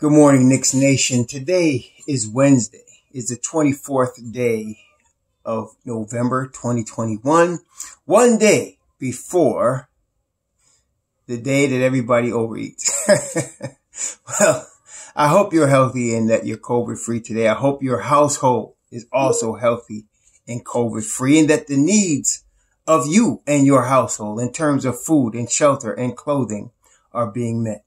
Good morning, Knicks Nation. Today is Wednesday. It's the 24th day of November 2021. One day before the day that everybody overeats. Well, I hope you're healthy and that you're COVID-free today. I hope your household is also healthy and COVID-free, and that the needs of you and your household in terms of food and shelter and clothing are being met.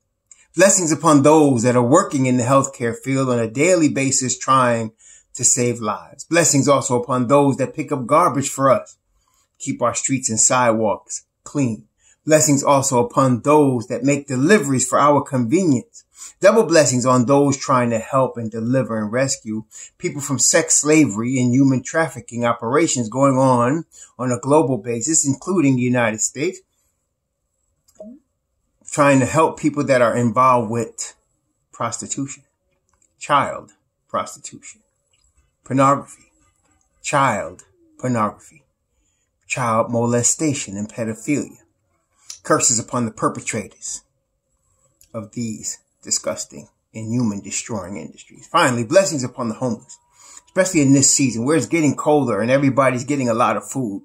Blessings upon those that are working in the healthcare field on a daily basis trying to save lives. Blessings also upon those that pick up garbage for us, keep our streets and sidewalks clean. Blessings also upon those that make deliveries for our convenience. Double blessings on those trying to help and deliver and rescue people from sex slavery and human trafficking operations going on a global basis, including the United States. Trying to help people that are involved with prostitution, child prostitution, pornography, child pornography, child molestation and pedophilia. Curses upon the perpetrators of these disgusting, inhuman, destroying industries. Finally, blessings upon the homeless, especially in this season where it's getting colder and everybody's getting a lot of food.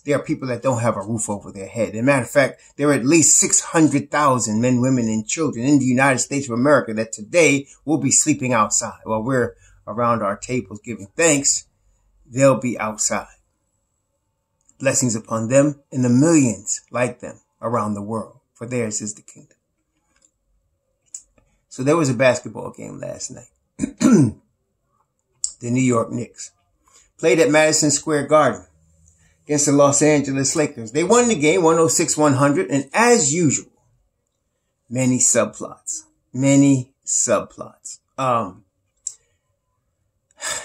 There are people that don't have a roof over their head. As a matter of fact, there are at least 600,000 men, women, and children in the United States of America that today will be sleeping outside. While we're around our tables giving thanks, they'll be outside. Blessings upon them and the millions like them around the world, for theirs is the kingdom. So there was a basketball game last night. The New York Knicks played at Madison Square Garden against the Los Angeles Lakers. They won the game 106-100, and as usual, many subplots.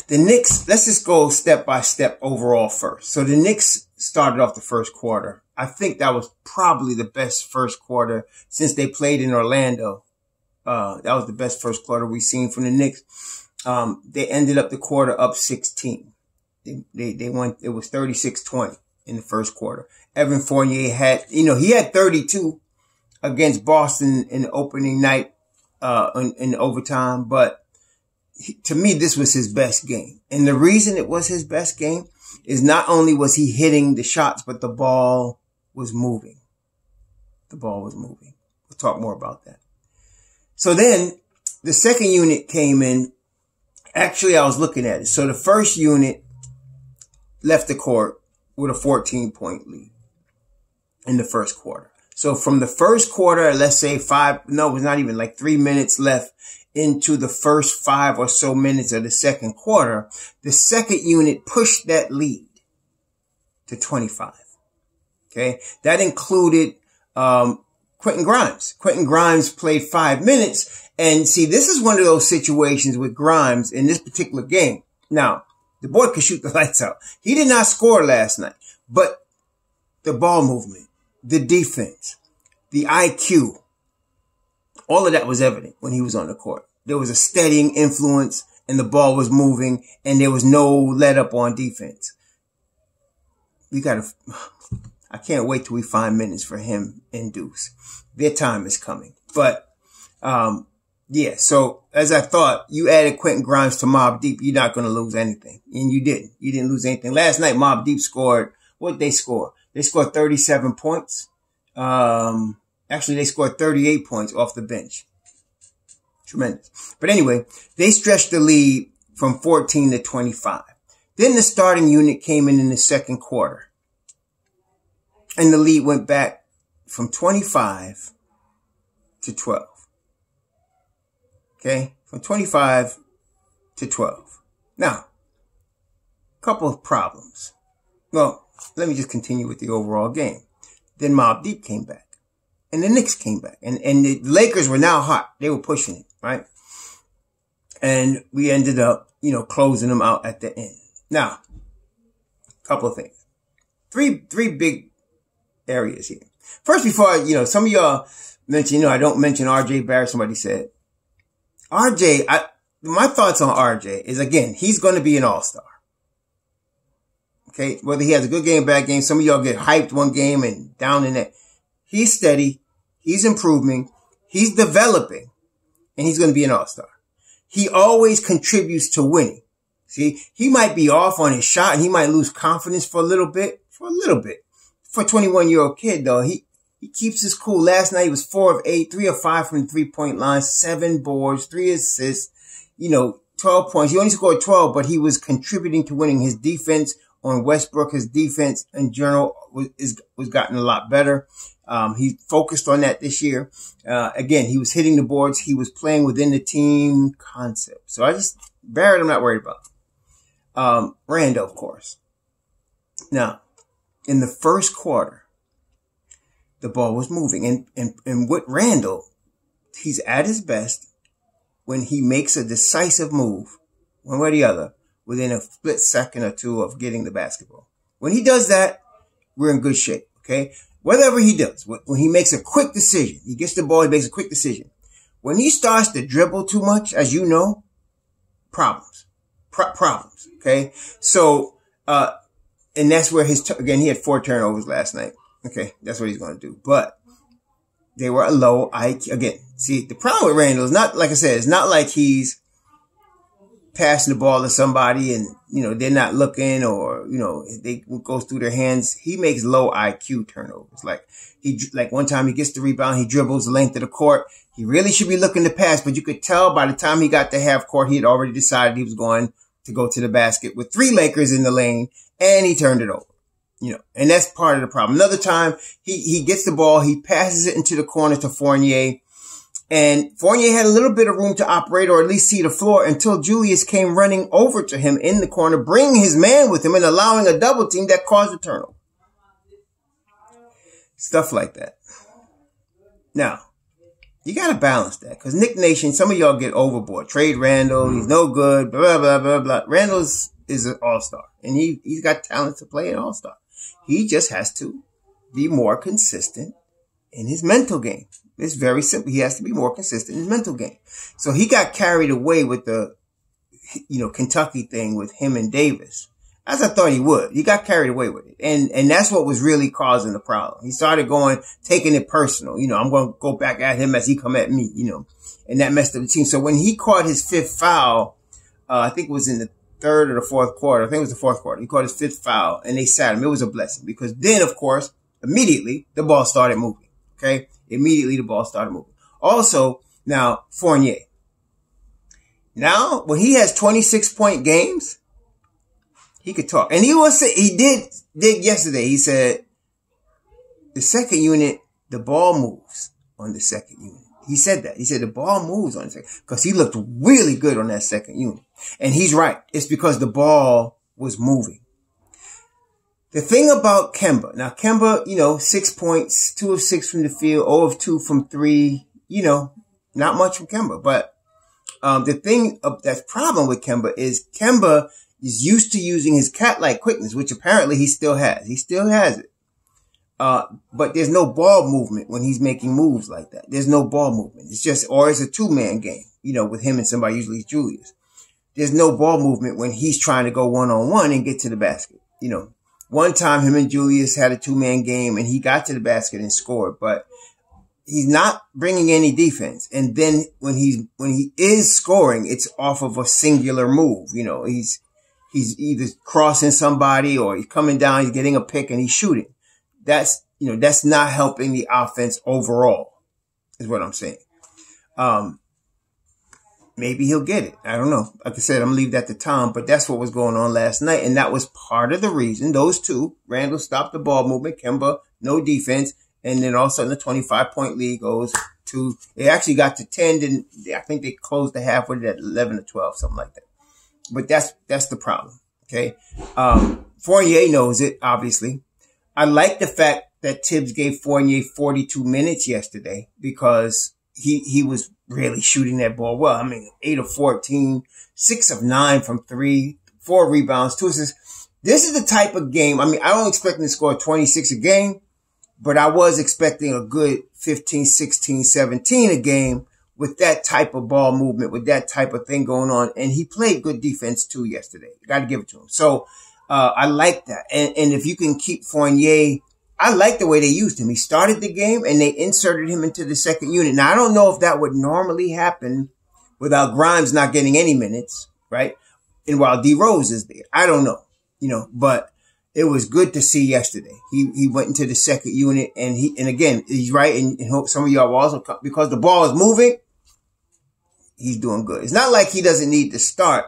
The Knicks, let's just go step by step overall first. So the Knicks started off the first quarter. I think that was probably the best first quarter since they played in Orlando. That was the best first quarter we've seen from the Knicks. They ended up the quarter up 16. They won, it was 36-20 in the first quarter. Evan Fournier had, he had 32 against Boston in the opening night, in overtime. But to me, this was his best game. And the reason it was his best game is not only was he hitting the shots, but the ball was moving. The ball was moving. We'll talk more about that. So then the second unit came in. Actually, I was looking at it. So the first unit left the court with a 14-point lead in the first quarter. So from the first quarter, let's say it was not even like 3 minutes left into the first 5 or so minutes of the second quarter, the second unit pushed that lead to 25. Okay. That included, Quentin Grimes. Quentin Grimes played 5 minutes. And see, this is one of those situations with Grimes in this particular game. Now, the boy could shoot the lights out. He did not score last night, but the ball movement, the defense, the IQ, all of that was evident when he was on the court. There was a steadying influence and the ball was moving and there was no let up on defense. I can't wait till we find minutes for him and Deuce. Their time is coming. But, yeah, so as I thought, you added Quentin Grimes to Mobb Deep, you're not going to lose anything. And you didn't. You didn't lose anything. Last night, Mobb Deep scored, what did they score? They scored 37 points. Actually, they scored 38 points off the bench. Tremendous. But anyway, they stretched the lead from 14 to 25. Then the starting unit came in the second quarter. And the lead went back from 25 to 12. Okay, from 25 to 12. Now, a couple of problems. Well, let me just continue with the overall game. Then Mobb Deep came back. And the Knicks came back. And the Lakers were now hot. They were pushing it, right? And we ended up, closing them out at the end. Now, a couple of things. Three big areas here. First, before, some of y'all mentioned, I don't mention RJ Barrett, somebody said. My thoughts on RJ is, again, he's going to be an all-star. Okay. Whether he has a good game, bad game, some of y'all get hyped one game and down in that. He's steady. He's improving. He's developing. and he's going to be an all-star. He always contributes to winning. See, he might be off on his shot and he might lose confidence for a little bit. For a 21-year-old kid, though, he keeps his cool. Last night he was 4 of 8, 3 of 5 from the 3-point line, 7 boards, 3 assists, 12 points. He only scored 12, but he was contributing to winning. His defense on Westbrook, his defense in general was gotten a lot better. He focused on that this year. Again, he was hitting the boards. He was playing within the team concept. So Barrett, I'm not worried about. Randall, of course. Now, in the first quarter, the ball was moving. And with Randall, he's at his best when he makes a decisive move, one way or the other, within a split second or two of getting the basketball. When he does that, we're in good shape, okay? Whatever he does, when he makes a quick decision, he gets the ball, he makes a quick decision. When he starts to dribble too much, as you know, problems, okay? So, and that's where again, he had 4 turnovers last night. Okay, that's what he's going to do. But they were a low IQ. Again, see, the problem with Randall is not, like I said, it's not like he's passing the ball to somebody and, they're not looking or, they goes through their hands. He makes low IQ turnovers. Like one time he gets the rebound, he dribbles the length of the court. He really should be looking to pass, but you could tell by the time he got to half court, he had already decided he was going to go to the basket with 3 Lakers in the lane, and he turned it over. And that's part of the problem. Another time, he gets the ball, he passes it into the corner to Fournier, and Fournier had a little bit of room to operate or at least see the floor until Julius came running over to him in the corner, bringing his man with him and allowing a double team that caused a turnover. Stuff like that. Now, you got to balance that because Knick Nation, some of y'all get overboard. Trade Randall, he's no good, blah, blah, blah, blah. Randall is an all-star, and he's got talent to play an all-star. He just has to be more consistent in his mental game. It's very simple. He has to be more consistent in his mental game. So he got carried away with the, Kentucky thing with him and Davis, as I thought he would. He got carried away with it. And that's what was really causing the problem. He started taking it personal. I'm going to go back at him as he come at me, and that messed up the team. So when he caught his 5th foul, I think it was in the 3rd or the 4th quarter. I think it was the 4th quarter. He caught his 5th foul and they sat him. It was a blessing because then, of course, immediately the ball started moving. Okay. Immediately the ball started moving. Also, now Fournier. Now, when he has 26-point games, he could talk. And he did yesterday. He said, the second unit, the ball moves on the second unit. He said that. He said the ball moves on the second because he looked really good on that second unit. And he's right. It's because the ball was moving. The thing about Kemba, now Kemba, 6 points, 2 of 6 from the field, 0 of 2 from 3, not much from Kemba. But the thing that's problem with Kemba is used to using his cat-like quickness, which apparently he still has. He still has it. But there's no ball movement when he's making moves like that. There's no ball movement. It's just, or it's a 2-man game, with him and somebody, usually it's Julius. There's no ball movement when he's trying to go 1-on-1 and get to the basket. One time him and Julius had a 2-man game and he got to the basket and scored, but he's not bringing any defense. And then when he is scoring, it's off of a singular move. He's either crossing somebody or he's coming down, he's getting a pick and he's shooting. That's not helping the offense overall, is what I'm saying. Maybe he'll get it. I don't know. Like I said, I'm going to leave that to Tom, but that's what was going on last night. And that was part of the reason. Those two, Randall stopped the ball movement, Kemba, no defense. And then all of a sudden the 25-point lead goes to, it actually got to 10. Then I think they closed the half with it at 11 or 12, something like that. But that's the problem. Okay. Fournier knows it, obviously. I like the fact that Tibbs gave Fournier 42 minutes yesterday because he was really shooting that ball well. 8 of 14, 6 of 9 from 3, 4 rebounds, 2 assists. This is the type of game. I don't expect him to score 26 a game, but I was expecting a good 15, 16, 17 a game with that type of ball movement, with that type of thing going on. And he played good defense too yesterday. Got to give it to him. So, I like that. And if you can keep Fournier I like the way they used him. He started the game and they inserted him into the second unit. Now, I don't know if that would normally happen without Grimes not getting any minutes, right? And while D Rose is there, I don't know, but it was good to see yesterday. He went into the second unit and again, he's right. And some of y'all will also, because the ball is moving, he's doing good. It's not like he doesn't need to start.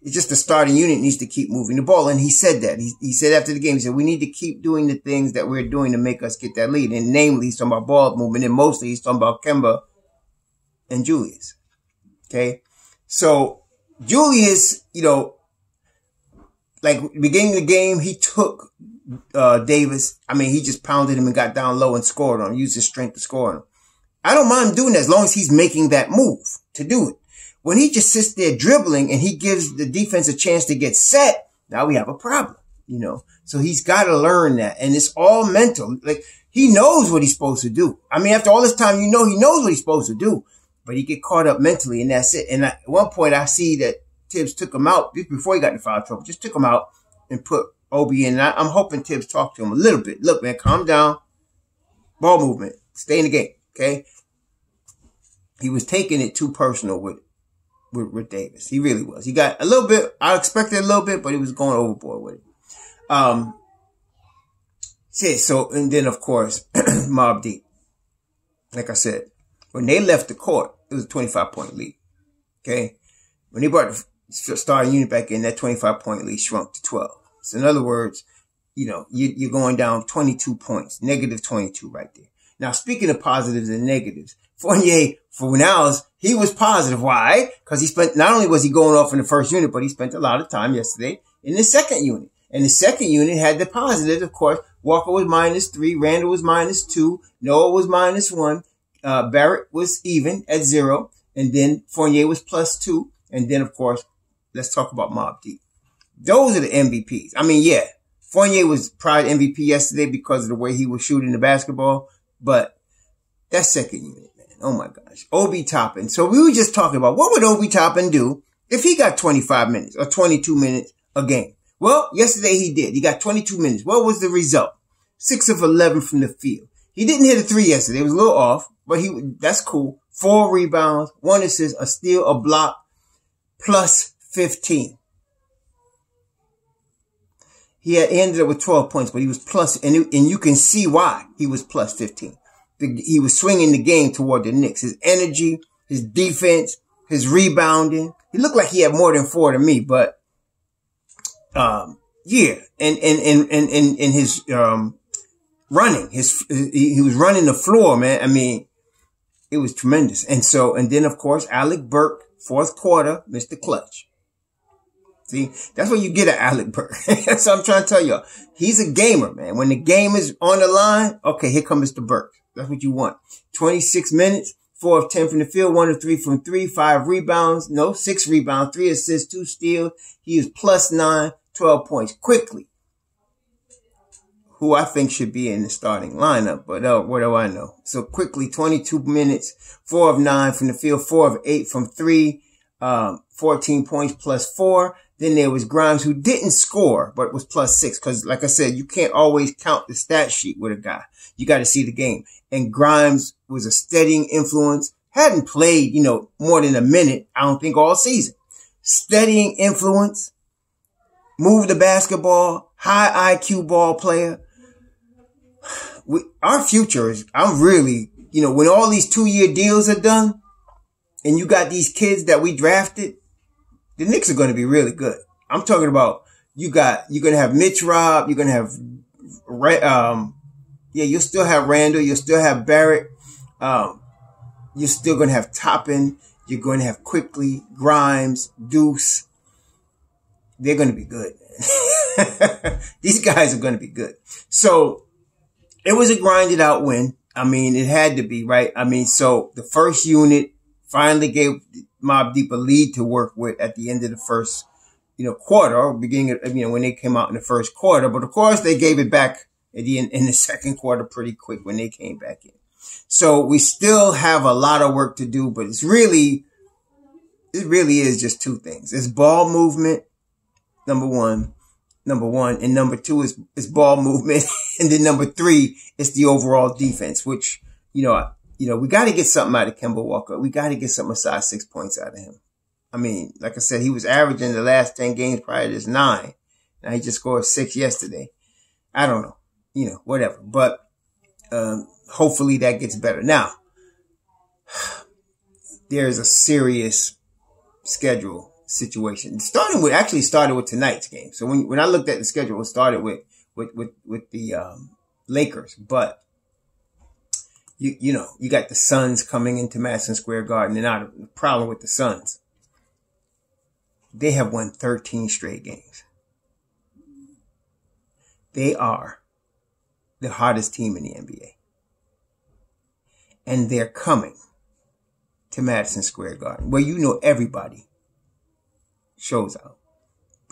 It's just the starting unit needs to keep moving the ball. And he said that. He said after the game, he said, we need to keep doing the things that we're doing to make us get that lead. And namely, he's talking about ball movement. And mostly he's talking about Kemba and Julius. Okay. So Julius, like beginning of the game, he took, Davis. I mean, he just pounded him and got down low and scored on him, used his strength to score on him. I don't mind doing that as long as he's making that move to do it. When he just sits there dribbling and he gives the defense a chance to get set, now we have a problem, So he's got to learn that. And it's all mental. Like, he knows what he's supposed to do. I mean, after all this time, he knows what he's supposed to do. But he get caught up mentally, and that's it. And at one point, I see that Tibbs took him out before he got in foul trouble. Just took him out and put Obi in. And I'm hoping Tibbs talked to him a little bit. Look, man, calm down. Ball movement. Stay in the game, okay? He was taking it too personal with Davis. He really was. He got a little bit, I expected a little bit, but he was going overboard with it. So, and then of course, Mobb Deep. Like I said, when they left the court, it was a 25-point lead. Okay. When they brought the starting unit back in, that 25-point lead shrunk to 12. So in other words, you're going down 22 points, negative 22 right there. Now, speaking of positives and negatives, Fournier, for now, he was positive. Why? Because not only was he going off in the first unit, but he spent a lot of time yesterday in the second unit. And the second unit had the positives, of course. Walker was -3, Randall was -2, Noah was -1, Barrett was even at 0, and then Fournier was +2. And then, of course, let's talk about Mobb Deep. Those are the MVPs. I mean, yeah, Fournier was probably MVP yesterday because of the way he was shooting the basketball, but that second unit, man, oh my gosh. Obi Toppin. So we were just talking about what would Obi Toppin do if he got 25 minutes or 22 minutes a game? Well, yesterday he did. He got 22 minutes. What was the result? 6 of 11 from the field. He didn't hit a 3 yesterday. It was a little off, but that's cool. 4 rebounds, 1 assist, a steal, a block, plus 15. He ended up with 12 points, but he was plus, and you can see why he was plus 15. He was swinging the game toward the Knicks. His energy, his defense, his rebounding. He looked like he had more than 4 to me, but, yeah. And his, running, he was running the floor, man. I mean, it was tremendous. And then of course, Alec Burke, fourth quarter, Mr. Clutch. See, that's what you get at Alec Burke. That's what I'm trying to tell y'all. He's a gamer, man. When the game is on the line, okay, here comes Mr. Burke. That's what you want. 26 minutes, 4 of 10 from the field, 1 of 3 from 3, 5 rebounds, 6 rebounds, 3 assists, 2 steals. He is +9, 12 points quickly. Who I think should be in the starting lineup, but what do I know? So quickly, 22 minutes, 4 of 9 from the field, 4 of 8 from 3, 14 points +4. Then there was Grimes, who didn't score, but was +6. Because like I said, you can't always count the stat sheet with a guy. You got to see the game. And Grimes was a steadying influence. Hadn't played, more than a minute, I don't think, all season. Steadying influence. Move the basketball. High IQ ball player. Our future is, I'm really, when all these 2-year deals are done, and you got these kids that we drafted, the Knicks are going to be really good. I'm talking about, you're going to have Mitch Rob, you're going to have, you'll still have Randall, you'll still have Barrett, you're still going to have Toppin, you're going to have Quickly, Grimes, Deuce. They're going to be good, man. These guys are going to be good. So, it was a grinded out win. I mean, it had to be, right? I mean, so the first unit finally gave Mobb Deep a lead to work with at the end of the first, quarter, or beginning of, when they came out in the first quarter. But of course, they gave it back at the end in the second quarter pretty quick when they came back in. So we still have a lot of work to do, but it really is just 2 things. It's ball movement, number one, and number 2 is ball movement And then number 3 is the overall defense, which, we got to get something out of Kemba Walker. We got to get something aside 6 points out of him. I mean, like I said, he was averaging the last 10 games prior to this 9. Now he just scored 6 yesterday. I don't know, whatever. But hopefully that gets better. Now, there's a serious schedule situation. Started with tonight's game. So when I looked at the schedule, it started with the Lakers. But you got the Suns coming into Madison Square Garden. And now the problem with the Suns, they have won 13 straight games. They are the hottest team in the NBA. And they're coming to Madison Square Garden, where everybody shows out.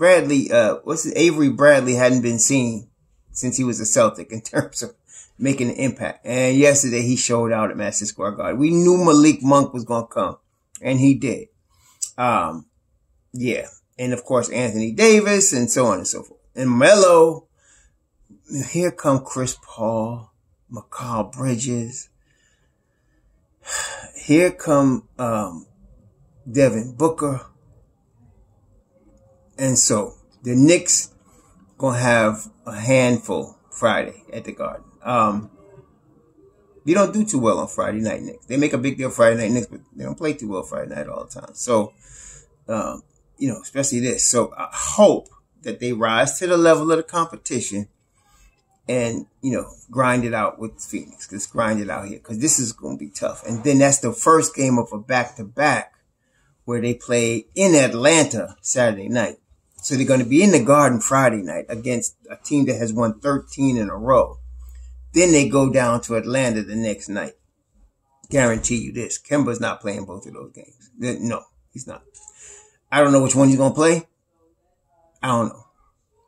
Avery Bradley hadn't been seen since he was a Celtic in terms of making an impact. And yesterday he showed out at Madison Square Garden. We knew Malik Monk was going to come, and he did. Yeah. And of course, Anthony Davis and so on and so forth. And Melo, here come Chris Paul, Mikal Bridges. Here come Devin Booker. And so the Knicks gonna have a handful Friday at the Garden. You don't do too well on Friday night Knicks. They make a big deal Friday night Knicks, but they don't play too well Friday night all the time. So, especially this. So I hope that they rise to the level of the competition and, grind it out with Phoenix. Just grind it out here, because this is going to be tough. And then that's the first game of a back-to-back where they play in Atlanta Saturday night. So they're going to be in the Garden Friday night against a team that has won 13 in a row. Then they go down to Atlanta the next night. Guarantee you this. Kemba's not playing both of those games. No, he's not. I don't know which one he's going to play. I don't know.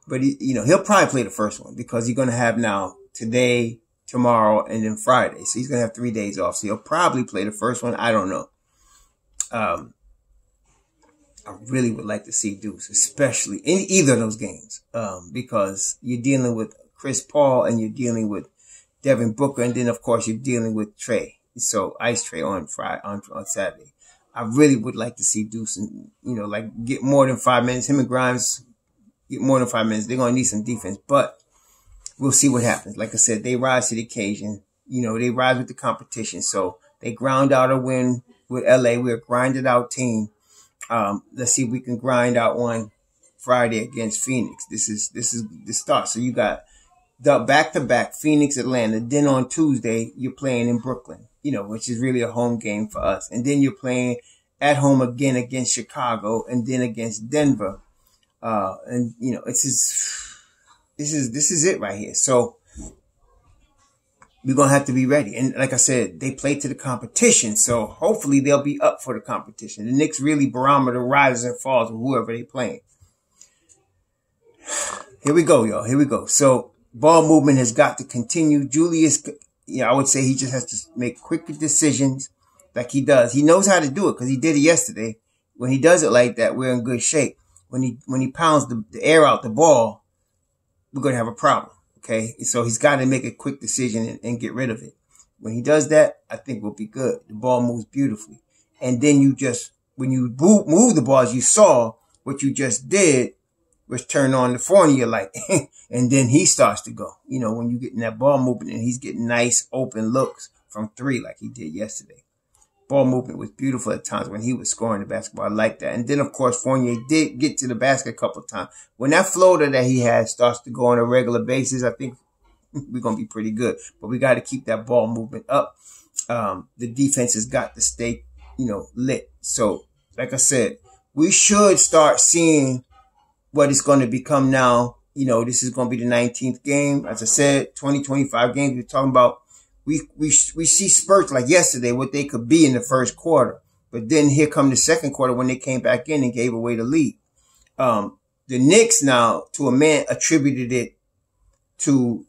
But he'll probably play the first one, because he's going to have now today, tomorrow, and then Friday. So he's going to have 3 days off. So he'll probably play the first one. I don't know. I really would like to see Deuce, especially in either of those games, because you're dealing with Chris Paul and you're dealing with Devin Booker, and then of course you're dealing with Trey. So Ice Trey on Saturday. I really would like to see Deuce and get more than 5 minutes. Him and Grimes get more than 5 minutes. They're gonna need some defense, but we'll see what happens. Like I said, they rise to the occasion. They rise with the competition. So they ground out a win with LA. We're a grinded out team. Let's see if we can grind out one Friday against Phoenix. This is the start. So you got the back-to-back Phoenix, Atlanta. Then on Tuesday, you're playing in Brooklyn, which is really a home game for us. And then you're playing at home again against Chicago, and then against Denver. This is it right here. So we're going to have to be ready. And like I said, they play to the competition. So hopefully they'll be up for the competition. The Knicks really barometer rises and falls with whoever they playing. Here we go, y'all. Here we go. So ball movement has got to continue. Julius, I would say he just has to make quick decisions like he does. He knows how to do it because he did it yesterday. When he does it like that, we're in good shape. When he pounds the air out the ball, we're going to have a problem. Okay. So he's got to make a quick decision and get rid of it. When he does that, I think we'll be good. The ball moves beautifully. And then when you move the ball, as you saw, what you just did was turn on the Fournier light. And then he starts to go, when you getting that ball movement and he's getting nice open looks from 3 like he did yesterday. Ball movement was beautiful at times when he was scoring the basketball. I like that. And then, of course, Fournier did get to the basket a couple of times. When that floater that he has starts to go on a regular basis, I think we're going to be pretty good. But we got to keep that ball movement up. The defense has got to stay, lit. So, like I said, we should start seeing what it's going to become now. This is going to be the 19th game. As I said, 25 games. We're talking about we see spurts like yesterday, what they could be in the first quarter. But then here come the second quarter when they came back in and gave away the lead. The Knicks now, to a man, attributed it to,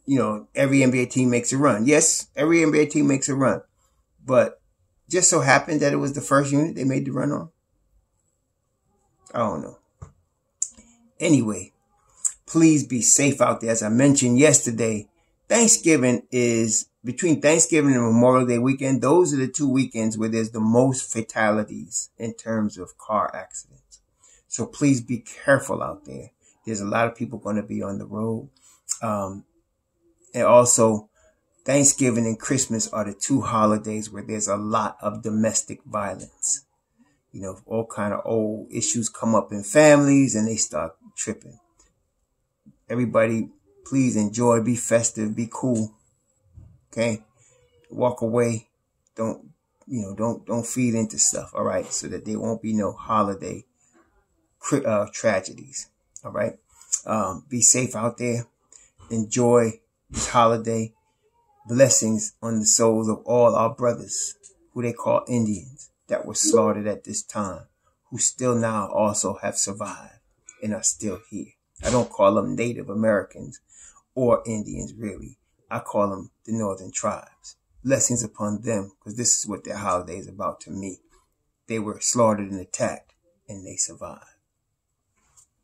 every NBA team makes a run. Yes, every NBA team makes a run. But just so happened that it was the first unit they made the run on. I don't know. Anyway, please be safe out there. As I mentioned yesterday, Thanksgiving is between Thanksgiving and Memorial Day weekend. Those are the 2 weekends where there's the most fatalities in terms of car accidents. So please be careful out there. There's a lot of people going to be on the road. And also Thanksgiving and Christmas are the 2 holidays where there's a lot of domestic violence. You know, all kind of old issues come up in families and they start tripping. Everybody, please enjoy, be festive, be cool. Okay. Walk away. Don't feed into stuff. All right. So that there won't be no holiday tragedies. All right. Be safe out there. Enjoy this holiday. Blessings on the souls of all our brothers who they call Indians that were slaughtered at this time, who still now also have survived and are still here. I don't call them Native Americans or Indians, really. I call them the Northern Tribes. Blessings upon them, because this is what their holiday is about to me. They were slaughtered and attacked, and they survived.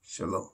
Shalom.